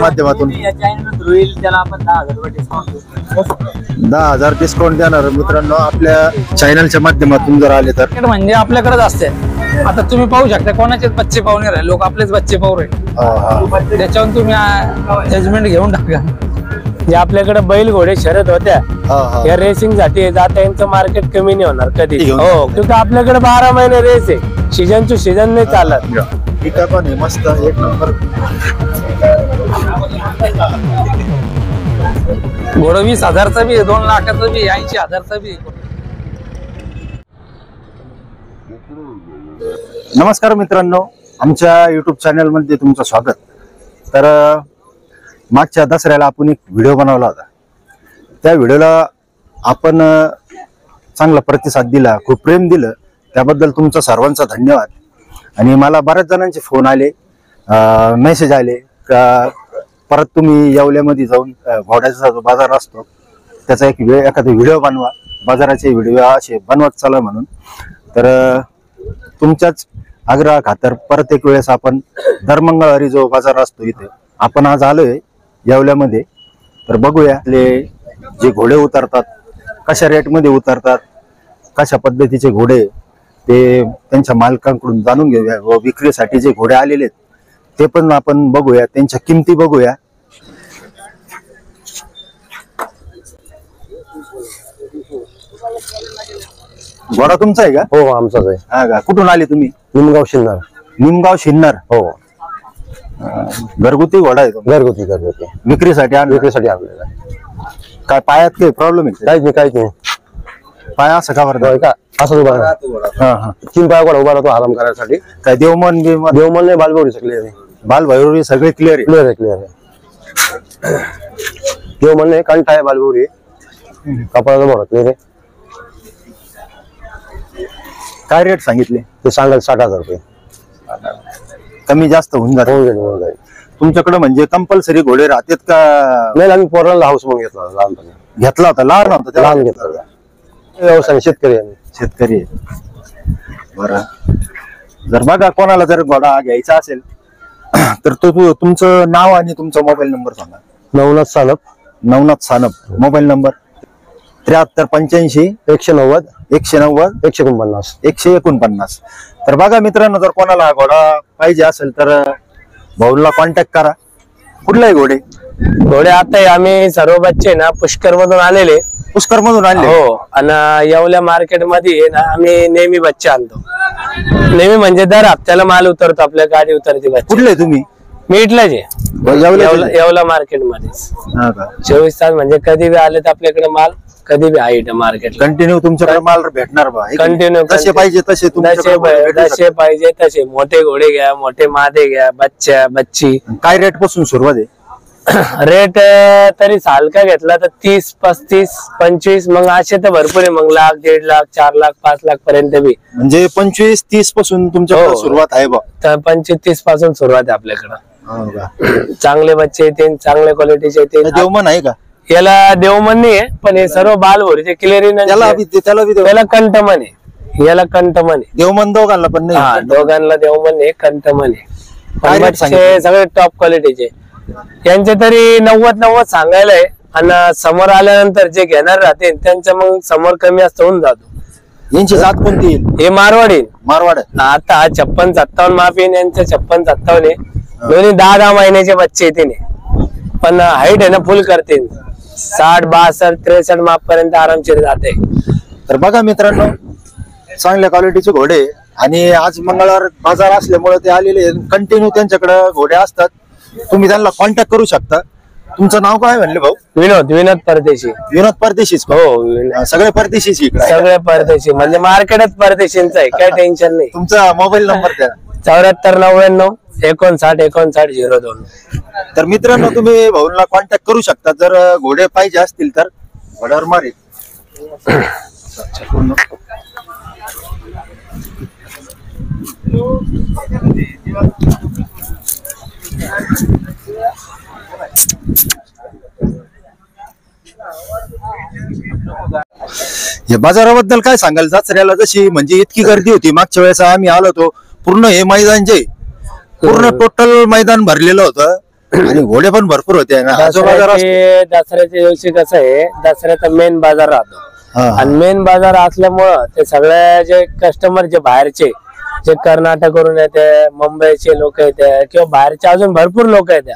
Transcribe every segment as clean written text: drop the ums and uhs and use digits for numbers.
माध्यमातून त्याला आपण 10,000 डिस्काउंट देणार मित्रांनो आपल्या चॅनलच्या माध्यमातून जर आले तर. म्हणजे आपल्याकडेच असते. आता तुम्ही पाहू शकता कोणाचेच बच्चे पाहुणे राहिले, लोक आपलेच बच्चे पाहू राहिले. त्याच्यावरून तुम्ही जजमेंट घेऊन टाका. जे आपल्याकडे बैल घोडे शर्यत होत्या या रेसिंग साठी जाता यांचं मार्केट कमी नाही होणार कधी. हो, क्योंकि आपल्याकडे 12 महिने रेस आहे, सीजन टू सीजन नाही चालत. ठीक आहे, पण मस्त एक नंबर घोडं 20,000चा बी, 2 लाखाचा बी, 80,000चा बी. नमस्कार मित्रांनो, आमच्या युट्यूब चॅनल मध्ये तुमचं स्वागत. तर मागच्या दसऱ्याला आपण एक व्हिडिओ बनवला होता. त्या व्हिडिओला आपण चांगला प्रतिसाद दिला, खूप प्रेम दिलं, त्याबद्दल तुमचा सर्वांचा धन्यवाद. आणि मला बऱ्याच जणांचे फोन आले, मेसेज आले का परत तुम्ही येवल्यामध्ये जाऊन घोड्याचा जो बाजार असतो त्याचा एखादा व्हिडिओ बनवा, बाजाराचे व्हिडिओ असे बनवत चला म्हणून. तर तुमच्याच आग्रह खातर परत एक वेळेस आपण दर मंगळवारी जो बाजार असतो इथे आपण आज आलोय येवल्यामध्ये. तर बघूया आपले जे घोडे उतरतात कशा रेटमध्ये उतरतात, कशा पद्धतीचे घोडे ते त्यांच्या मालकांकडून जाणून घेऊया. व विक्रीसाठी जे घोडे आलेले आहेत ते पण आपण बघूया, त्यांच्या किमती बघूया. घोडा तुमचा आहे का? हो, आमचाच आहे. हा का? कुठून आले तुम्ही? निमगाव शिन्नर. निमगाव शिन्नर. हो, घरगुती घोडा आहे तो? घरगुती विक्रीसाठी आणलेला. काय पायात काही प्रॉब्लेम आहे? काहीच नाही. पाय असं का बरं का असं उभा हा 3 पाय घोडा उभा राहतो आराम करायसाठी. काय देवमन नाही, बालभैरवी सगळे बालभैरवी सगळे क्लिअर आहे. देवमन नाही, कंठ आहे, बालभैरवी कपाळाचा भोरा क्लिअर आहे. काय रेट सांगितले? ते सांगाल 60,000 रुपये. कमी जास्त होऊन जाईल. तुमच्याकडे म्हणजे कंपल्सरी घोडे राहतात का? नाही, आम्ही पोराला हाऊस म्हणून घेतला लहानपणी. घेतला होता? लहान होता लहान घेतला. व्यवसाय शेतकरी आहे. बरं, जर बघा कोणाला जर घोडा घ्यायचा असेल तर तो तुमचं नाव आणि तुमचा मोबाईल नंबर सांगा. नवनाथ सानप. Mobile number 7385 190 149 149. तर बघा मित्रांनो, जर कोणाला घोडा पाहिजे असेल तर भाऊला कॉन्टॅक्ट करा. कुठलाही घोडे आता आम्ही सर्व बच्चे ना पुष्कर मधून आलेले. पुष्कर मधून आणले? हो, आणि येवल्या मार्केट मध्ये ना आम्ही नेहमी बच्चे आणतो. नेहमी म्हणजे दर हप्त्याला माल उतरतो, आपल्या गाडी उतरते बच्चे. कुठले तुम्ही? मी इथलाच आहे, येवला मार्केट मध्ये. 24 तास म्हणजे कधी बी आले तर आपल्याकडे माल कधी बी आहे मार्केट. कंटिन्यू तुमच्याकडे माल भेटणार बा? कंटिन्यू जसे पाहिजे तसे पाहिजे तसे. मोठे घोडे घ्या, मोठे मादे घ्या, बच्ची. काय रेट पासून सुरुवात आहे? रेट तरी सालका घेतला तर 30, 35, 25, मग असे तर भरपूर आहे. मग 1,00,000, 1,50,000, 4,00,000, 5,00,000 पर्यंत बी. म्हणजे 25-30 पासून तुमच्याकडे सुरुवात आहे बा? तर 25-30 पासून सुरुवात आहे आपल्याकडं. चांगले बच्चे येते, चांगल्या क्वालिटीचे येते. देवमन आहे का? याला देवमन नाही आहे, पण हे सर्व बालभोरीचे क्लिअरिंग. त्याला कंठमन आहे, याला कंठमन आहे. देवमन दोघांना पण नाही? दोघांना देवमन आहे, कंठमन आहे. सगळे टॉप क्वालिटीचे. यांचे तरी 90 सांगायला आहे. आणि समोर आल्यानंतर जे घेणार राहते त्यांच्या मग समोर कमी असं होऊन जातो. यांची जात कोणती? हे मारवाडी. आता हा 56-57 माप येईल, यांचे 56-57 आहे. दोन्ही 10 महिन्याचे बच्चे येते, पण हाईट आहे ना फुल करते. 60, 62, 63 माप पर्यंत आरामशीर जाते. तर बघा मित्रांनो, चांगल्या क्वालिटीचे घोडे. आणि आज मंगळवार बाजार असल्यामुळे ते आलेले कंटिन्यू त्यांच्याकडे घोडे असतात. तुम्ही त्यांना कॉन्टॅक्ट करू शकता. तुमचं नाव काय म्हणले भाऊ? विनोद परदेशी. विनोद परदेशीच? हो, सगळे परदेशीच इकडे? सगळे परदेशी, म्हणजे मार्केटच परदेशींचं आहे, काय टेन्शन नाही. तुमचा मोबाईल नंबर द्या. 7499 59 02. तर मित्रांनो, तुम्ही भाऊला कॉन्टॅक्ट करू शकता जर घोडे पाहिजे असतील तर. घोड्यावर मारे या बाजाराबद्दल काय सांगाल? दसऱ्याला जशी म्हणजे इतकी गर्दी होती, मागच्या वेळेस आम्ही आलो होतो पूर्ण हे मैदान जे पूर्ण टोटल मैदान भरलेलं होतं आणि घोडे पण भरपूर होते ना. दसऱ्याच्या दिवशी कसं आहे, दसऱ्याचा मेन बाजार राहतो आणि मेन बाजार असल्यामुळं ते सगळ्या जे कस्टमर जे बाहेरचे जे कर्नाटकवरून येते, मुंबईचे लोक येते किंवा बाहेरचे अजून भरपूर लोक येते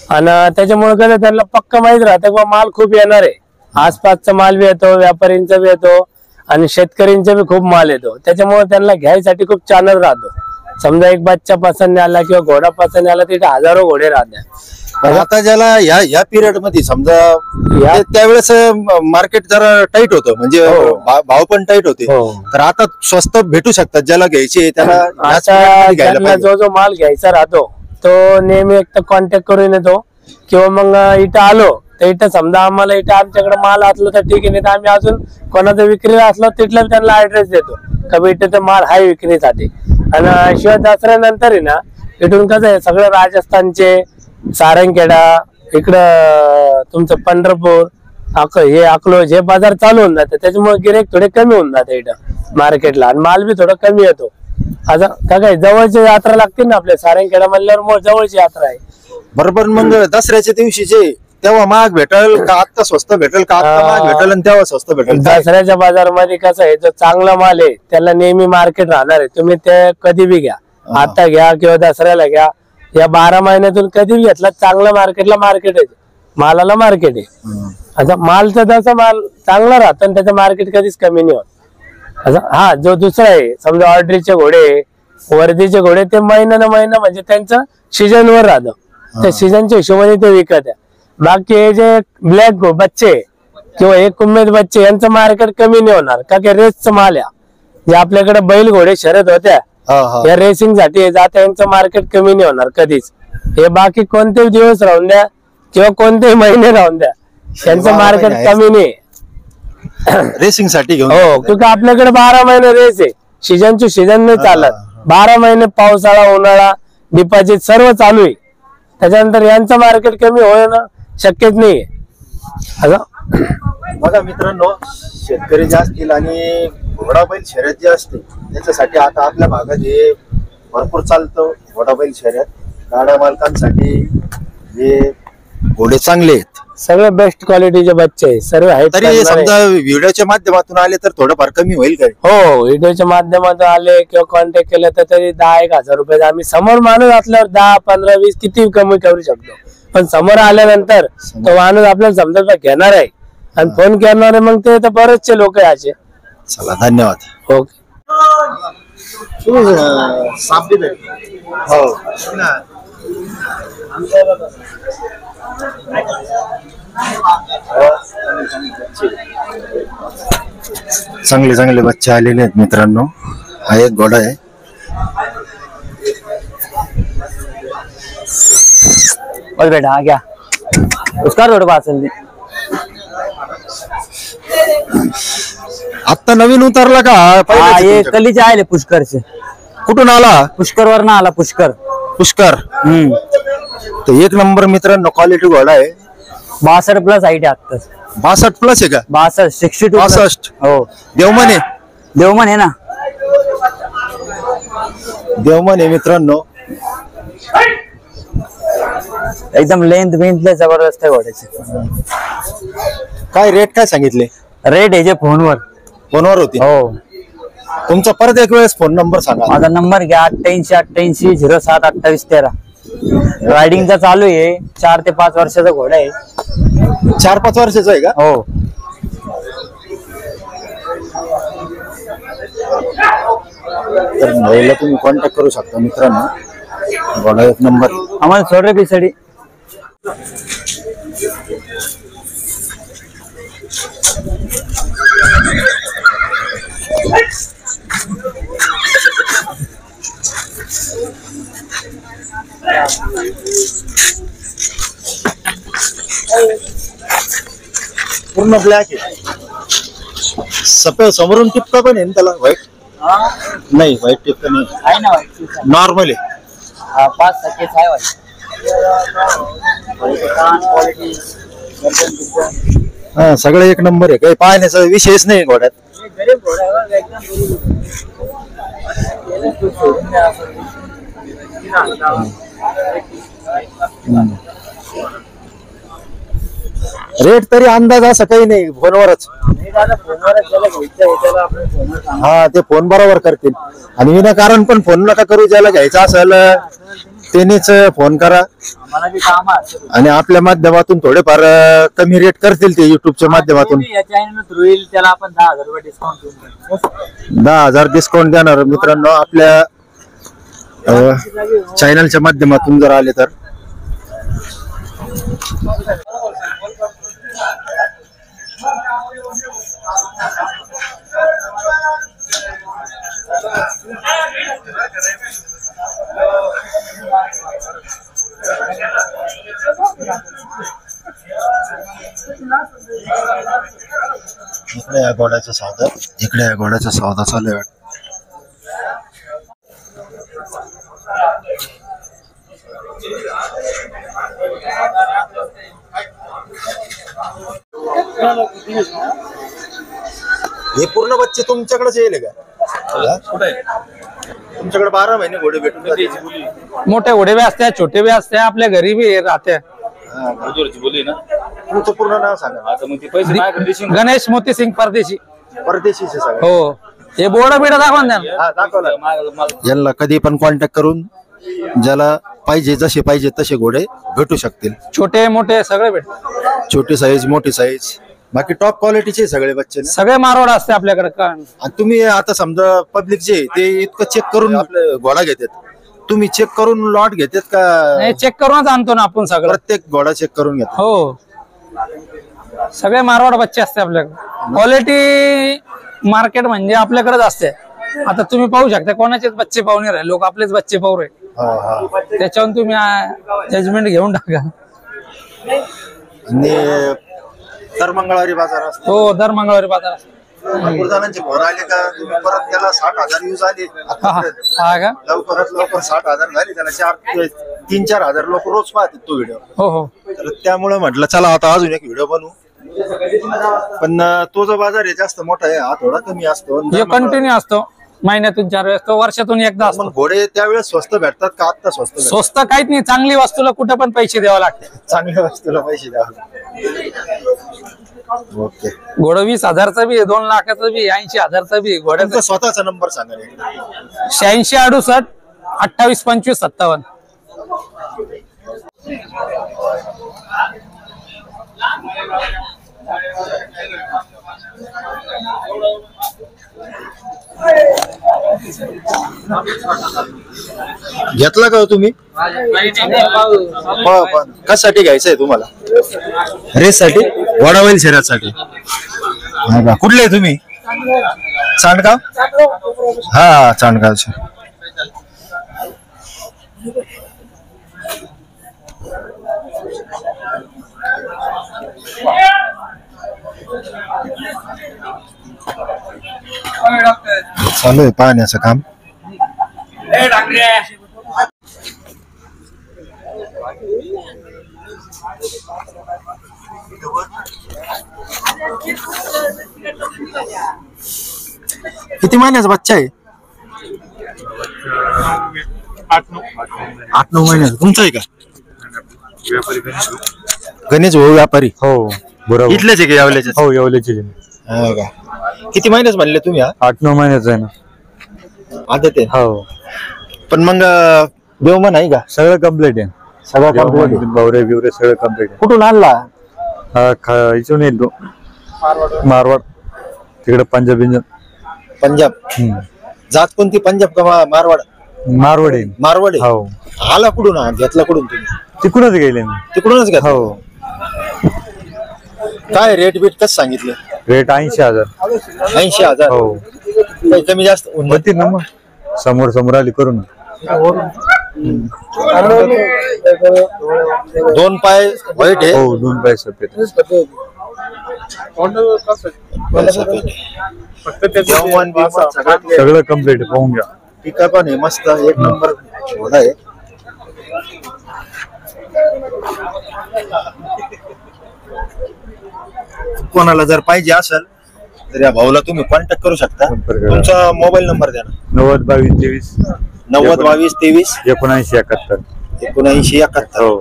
आणि त्याच्यामुळे कसं त्यांना पक्का माहित राहतं की माल खूप येणार आहे. आसपासचा माल बी येतो, व्यापारींचा बी येतो आणि शेतकऱ्यांचा बी खूप माल येतो. त्याच्यामुळे त्यांना घ्यायसाठी खूप चॅनल राहतो. समजा एक बच्चा पसंत आला किंवा घोडा पसंत आला तिथे हजारो घोडे राहतात. आता ज्याला या पिरियड मध्ये समजा त्यावेळेस मार्केट जरा टाईट होतं, म्हणजे भाव पण टाईट होते. तर आता स्वस्त भेटू शकतात ज्याला घ्यायचे त्याला. जो माल घ्यायचा राहतो तो नेहमी एक तर कॉन्टॅक्ट करून येतो किंवा मग इथं आलो तर इथं समजा आम्हाला इथं आमच्याकडे माल असलो तर ठीक आहे, नाही तर आम्ही अजून कोणाचा विक्रीला असलो तिथला त्यांना ऍड्रेस देतो का इथं तर माल आहे विक्रीसाठी. आणि शिवाय दसऱ्यानंतर आहे ना इथून कसं आहे सगळं राजस्थानचे सारंगखेडा इकडं तुमचं पंढरपूर हे अकलोज हे बाजार चालू होऊन जाते. त्याच्यामुळे गिऱ्हाईक थोडे कमी होऊन जाते इथं मार्केटला आणि माल बी थोडा कमी येतो. आता काय जवळची यात्रा लागते ना आपल्या सारंगखेडा म्हणल्यावर जवळची यात्रा आहे. बरोबर. मग दसऱ्याच्या दिवशीचे तेव्हा महाग भेटेल का आता स्वस्त भेटेल का आता महाग भेटेल आणि तेव्हा स्वस्त भेटेल? दसऱ्याच्या बाजारामध्ये कसं आहे, जो चांगला माल आहे त्याला नेहमी मार्केट राहणार आहे. तुम्ही ते कधी बी घ्या, आता घ्या किंवा दसऱ्याला घ्या, या 12 महिन्यातून कधी बी घेतला चांगला मार्केटला मार्केट आहे, मालाला मार्केट आहे. आता मालचा जसा माल चांगला राहतो आणि त्याचं मार्केट कधीच कमी नाही होत. हा जो दुसरा आहे समजा ऑर्डरीचे घोडे, वर्दीचे घोडे ते महिना म्हणजे त्यांचं सीजनवर राहतं. त्या सीजनच्या हिशोबाने ते विकत आहे. बाकी हे जे ब्लॅक बच्चे किंवा हे कुंमेद बच्चे यांचं मार्केट कमी नाही होणार का की रेसचं माल आहे. जे आपल्याकडे बैल घोडे शर्यत होत्या या रेसिंग साठी जाता यांचं मार्केट कमी नाही होणार कधीच. हे बाकी कोणतेही दिवस राहून द्या किंवा कोणतेही महिने राहून द्या त्यांचं मार्केट कमी नाही रेसिंग साठी घेऊन. हो, क्योंकि आपल्याकडे 12 महिने रेस आहे. सीजन टू सीजन नाही चालत. 12 महिने पावसाळा, उन्हाळा, डिपॉझिट सर्व चालू आहे. त्याच्यानंतर यांचं मार्केट कमी होणं शक्यच नाहीये. बघा मित्रांनो, शेतकरी जे असतील आणि घोडा बैल शर्यत जे असते त्याच्यासाठी आता आपल्या भागात हे भरपूर चालतं. घोडा बैल शर्यत गाड्या मालकांसाठी हे घोडे चांगले आहेत, सगळे बेस्ट क्वालिटीचे बच्चे आहे, सर्व आहेत. तरी समजा व्हिडिओच्या माध्यमातून आले तर थोडंफार कमी होईल काय? हो, व्हिडिओच्या माध्यमातून आले किंवा कॉन्टॅक्ट केलं तर तरी 10-1,000 रुपये आम्ही समोर माणूस असल्यावर 10, 15, 20 किती कमी करू शकतो. पण समोर आल्यानंतर तो माणूस आपल्याला समजा घेणार आहे आणि फोन करणार आहे, मग ते तर बरेचसे लोक आहे असे. चला, धन्यवाद. ओके. चांगले चांगले बच्चे आलेले आहेत मित्रांनो. हा एक घोडा आहे. और बेटा आ गया उसका रोड पास आता नवीन उतरला का? ये कलीचे आले पुष्कर से. कुठून आला? पुष्कर वरना आला. पुष्कर. तर एक नंबर मित्रांनो क्वालिटी घोडा आहे. 62 प्लस हाइट आहे आता. 62 प्लस आहे का? 62, 62. 62. हो, देवमन आहे ना. देवमन आहे मित्रांनो. एकदम लेंथ बिंथ जबरदस्त आहे घोड्याची. काय रेट काय सांगितले? रेट आहे जे फोनवर होती. हो. तुमचा परत एक वेळेस फोन नंबर सांगा. माझा नंबर घ्या 8888 07 28 13. रायडिंगचा चालू आहे. 4 ते 5 वर्षाचा घोडा आहे. 4-5 वर्षाचा आहे का? हो. तर महिला तुम्ही कॉन्टॅक्ट करू शकता मित्रांनो. घोडा एक नंबर. आम्हाला सोडरे पिसडी. पूर्ण ब्लॅक आहे. सफेद समोरून टिपका पण आहे ना त्याला? व्हाईट नाही, व्हाईट टिपका नाही आहे ना. नॉर्मल आहे. 5 टक्केच आहे वाईट. हा, सगळं एक नंबर आहे. काही पाहण्याचा विषयच नाही घोड्यात. रेट तरी अंदाज असं काही नाही, फोनवरच. हा, ते फोन बरोबर करतील. आणि विनाकारण पण फोन नका करू. ज्याला घ्यायचं असेल त्यांनीच फोन करा. आणि आपल्या माध्यमातून थोडेफार कमी रेट करतील ते, युट्यूबच्या माध्यमातून. त्याला आपण 10,000 रुपये डिस्काउंट देऊ. 10,000 डिस्काउंट देणार मित्रांनो आपल्या चॅनलच्या माध्यमातून जर आले तर. इकडे या घोड्याचा सौदा चालू आहे. हे पूर्ण बच्चे तुमच्याकडेच येईल का? तुमच्याकडे 12 महिने घोडे भेटून जातील. मोठे घोडे बी असते, छोटे बी असते, आपल्या घरी बी राहते. तुमचं पूर्ण नाव सांगा. गणेश मोती सिंग परदेशी. परदेशीचे सगळे. हो, हे बोर्ड बिड दाखवून द्या. दाखवलं. यांना कधी पण कॉन्टॅक्ट करून ज्याला पाहिजे, जसे पाहिजे तसे घोडे भेटू शकतील. छोटे मोठे सगळे भेट. छोटी साईज, मोठी साईज, बाकी टॉप क्वालिटीचे सगळे बच्चे ना. सगळे मारवाड असते आपल्याकडे. आणि तुम्ही आता समजा पब्लिक जे ते इतकं चेक करून आपले घोडा घेतात, तुम्ही चेक करून लॉट घेतात का? नाही, चेक करूनच आणतो ना आपण सगळं. प्रत्येक घोडा चेक करून घेतात. हो, सगळे मारवाड बच्चे असते आपल्याकडे. क्वालिटी मार्केट म्हणजे आपल्याकडेच असते. आता तुम्ही पाहू शकता कोणाचेच बच्चे पाहुणे राहिले, लोक आपलेच बच्चे पाहू राहिले. त्याच्यावरून तुम्ही जजमेंट घेऊन टाका. आणि दर मंगळवारी बाजार असतो. हो, दर मंगळवारी बाजार असतो. भरपूर जणांचे फोन आले का तुम्ही परत त्याला 60,000 व्ह्यूज आले हा का? लवकरात लवकर 60,000 झाले. त्याला 3-4 हजार लोक रोज पाहतात तो व्हिडिओ. हो हो. तर त्यामुळे म्हटलं चला आता अजून एक व्हिडिओ बनवू. पण तो जो बाजार आहे जास्त मोठा आहे, हा थोडा कमी असतो. कंटिन्यू असतो, महिन्यातून 4 वेळेस, तो वर्षातून एकदा असतो. मग घोडे त्यावेळेस स्वस्त भेटतात का आता स्वस्त भेटतात? स्वस्त काहीच नाही, चांगली वस्तूला कुठे पण पैसे द्यावे लागते. चांगल्या वस्तूला पैसे द्यावे. ओके. घोडं 20,000चं बी, 2 लाखाचं बी, 80,000चं बी. घोड्याचा स्वतःचा नंबर सांगा. 86 68 28 25 57. घेतला का तुम्ही? कशासाठी घ्यायचंय तुम्हाला? रेस साठी? वडावैल शहरासाठी. कुठले आहे तुम्ही? चांडगाव. हा, चांडगावचे. चालू आहे पाहण्याचं काम. किती महिन्याचा बच्चा आहे? 8-9 महिन्याचा. तुमचा आहे का? गणेश भाऊ व्यापारी. हो, बरोबर. इथलेच आहे का? यावल्याचे? हो, येवल्याचे. किती महिन्याच म्हणले तुम्ही? 8-9 महिन्याचा आहे ना. आता ते. हो. पण मग देवमन आहे का? सगळं कम्प्लीट आहे. सगळं complete. बावरे बिवरे सगळं कम्प्लीट आहे. कुठून आणला? इथून येतो मारवाड, तिकडे पंजाब. पंजाब. जात कोणती? पंजाब का मारवाड? मारवाडी. मारवाडी. हो. आला कुठून? घेतला कुठून तुम्ही? तिकडूनच गेले मी. तिकडूनच घेतला. हो. काय रेट बीट कसं सांगितलं? रेट 80,000. 80,000. हो. काही कमी जास्त होती ना मग. समोर आली करून. 2 पाय वाईट आहे. हो, 2 पाय सफेद. सगळं कम्प्लीट पाहून घ्या. टिका पण आहे मस्त, एक नंबर घोडा आहे. कोणाला जर पाहिजे असेल तर या भाऊला तुम्ही कॉन्टॅक्ट करू शकता. तुमचा मोबाईल नंबर द्या ना. 90 22 23 90 22 23 79 71. 79 71. हो.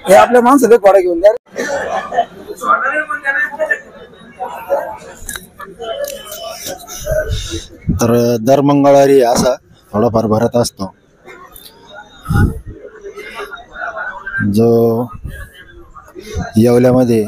हे आपल्या माणसाला कोडा घेऊन द्या. तर दर मंगळवारी असा थोडाफार भरत असतो, जो येवल्यामध्ये